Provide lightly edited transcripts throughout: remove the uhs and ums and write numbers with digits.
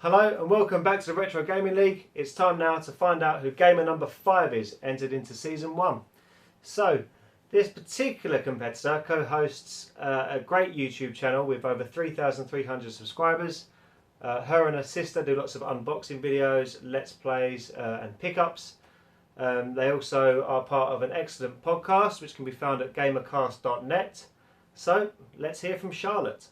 Hello and welcome back to the Retro Gaming League. It's time now to find out who gamer number 5 is entered into Season 1. So, this particular competitor co-hosts a great YouTube channel with over 3,300 subscribers. Her and her sister do lots of unboxing videos, let's plays and pickups. They also are part of an excellent podcast which can be found at gamercast.net. So, let's hear from Charlotte.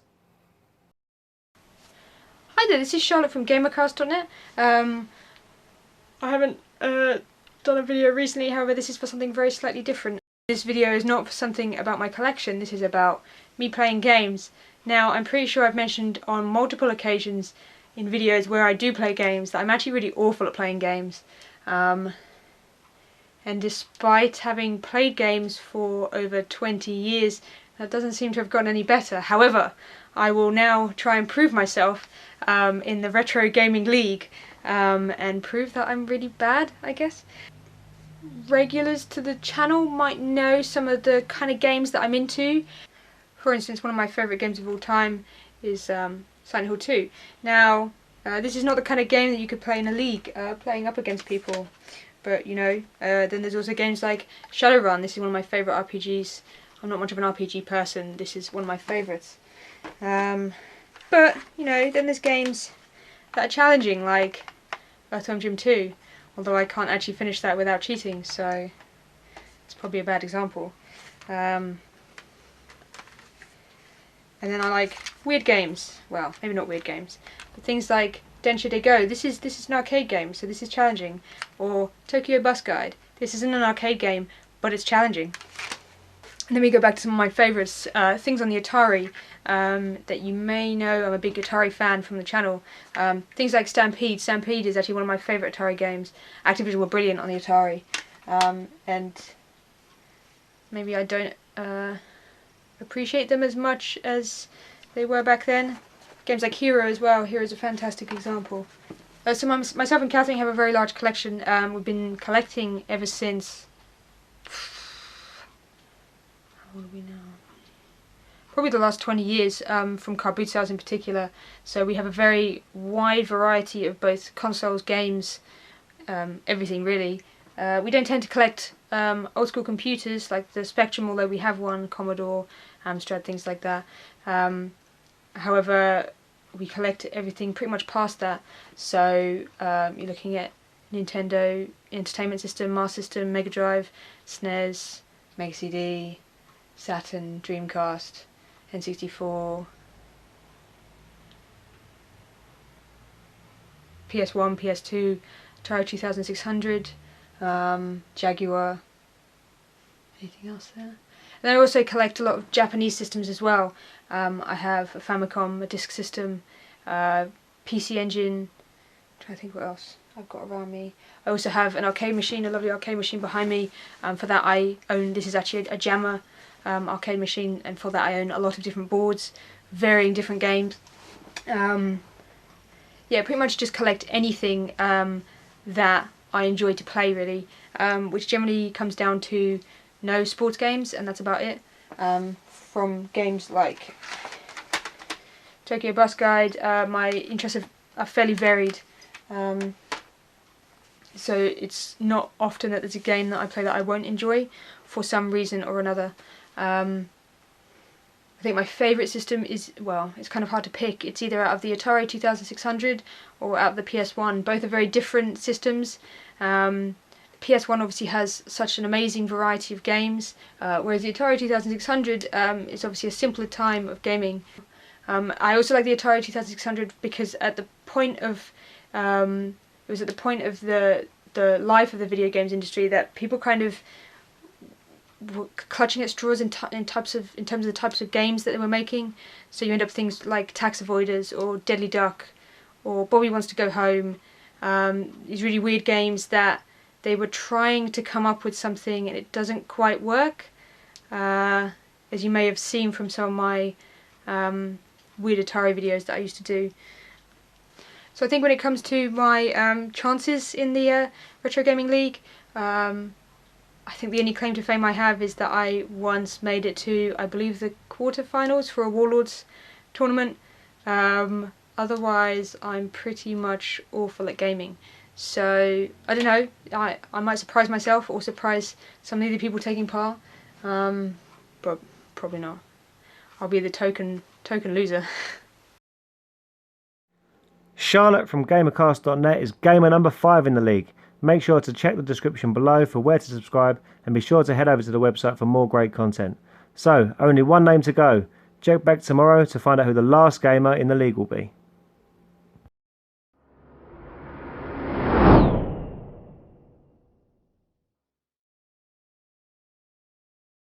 Hi there, this is Charlotte from gamercast.net. I haven't done a video recently, however this is for something very slightly different. This video is not for something about my collection, this is about me playing games. Now, I'm pretty sure I've mentioned on multiple occasions in videos where I do play games that I'm actually really awful at playing games. And despite having played games for over 20 years, that doesn't seem to have gotten any better. However, I will now try and prove myself in the Retro Gaming League and prove that I'm really bad, I guess. Regulars to the channel might know some of the kind of games that I'm into. For instance, one of my favourite games of all time is Silent Hill 2. Now, this is not the kind of game that you could play in a league, playing up against people. But, you know, then there's also games like Shadowrun. This is one of my favourite RPGs. I'm not much of an RPG person. This is one of my favourites. But, you know, then there's games that are challenging, like Earthworm Jim 2. Although I can't actually finish that without cheating, so it's probably a bad example. And then I like weird games. Well, maybe not weird games, but things like Densha de Go. This is an arcade game, so this is challenging. Or Tokyo Bus Guide. This isn't an arcade game, but it's challenging. And then we go back to some of my favourites, things on the Atari that you may know. I'm a big Atari fan from the channel. Things like Stampede. Stampede is actually one of my favourite Atari games. Activision were brilliant on the Atari. And maybe I don't appreciate them as much as they were back then. Games like Hero as well. Hero is a fantastic example. So myself and Catherine have a very large collection. We've been collecting ever since... How old are we now? Probably the last 20 years, from car boot sales in particular. So we have a very wide variety of both consoles, games, everything really. We don't tend to collect old school computers like the Spectrum, although we have one, Commodore, Amstrad, things like that. However, we collect everything pretty much past that. So you're looking at Nintendo Entertainment System, Master System, Mega Drive, SNES, Mega CD, Saturn, Dreamcast, N64, PS1, PS2, Atari 2600, Jaguar, anything else there? And then I also collect a lot of Japanese systems as well. I have a Famicom, a Disk System, PC Engine, I'm trying to think what else I've got around me. I also have an arcade machine, a lovely arcade machine behind me. For that I own, this is actually a Jammer arcade machine, and for that I own a lot of different boards, varying different games. Yeah, pretty much just collect anything that I enjoy to play really, which generally comes down to no sports games, and that's about it. From games like Tokyo Bus Guide, my interests are fairly varied. So it's not often that there's a game that I play that I won't enjoy for some reason or another. I think my favourite system is, well, it's kind of hard to pick. It's either out of the Atari 2600 or out of the PS1. Both are very different systems. PS1 obviously has such an amazing variety of games, whereas the Atari 2600 is obviously a simpler time of gaming. I also like the Atari 2600 because at the point of it was at the point of the life of the video games industry that people kind of were clutching at straws in terms of the types of games that they were making. So you end up with things like Tax Avoiders or Deadly Duck or Bobby Wants to Go Home. These really weird games that they were trying to come up with something and it doesn't quite work. As you may have seen from some of my weird Atari videos that I used to do. So I think when it comes to my chances in the Retro Gaming League, I think the only claim to fame I have is that I once made it to, I believe, the quarterfinals for a Warlords tournament. Otherwise, I'm pretty much awful at gaming. So, I don't know, I might surprise myself or surprise some of the people taking part, but probably not. I'll be the token loser. Charlotte from Gamercast.net is gamer number 5 in the league. Make sure to check the description below for where to subscribe, and be sure to head over to the website for more great content. So, only one name to go. Check back tomorrow to find out who the last gamer in the league will be.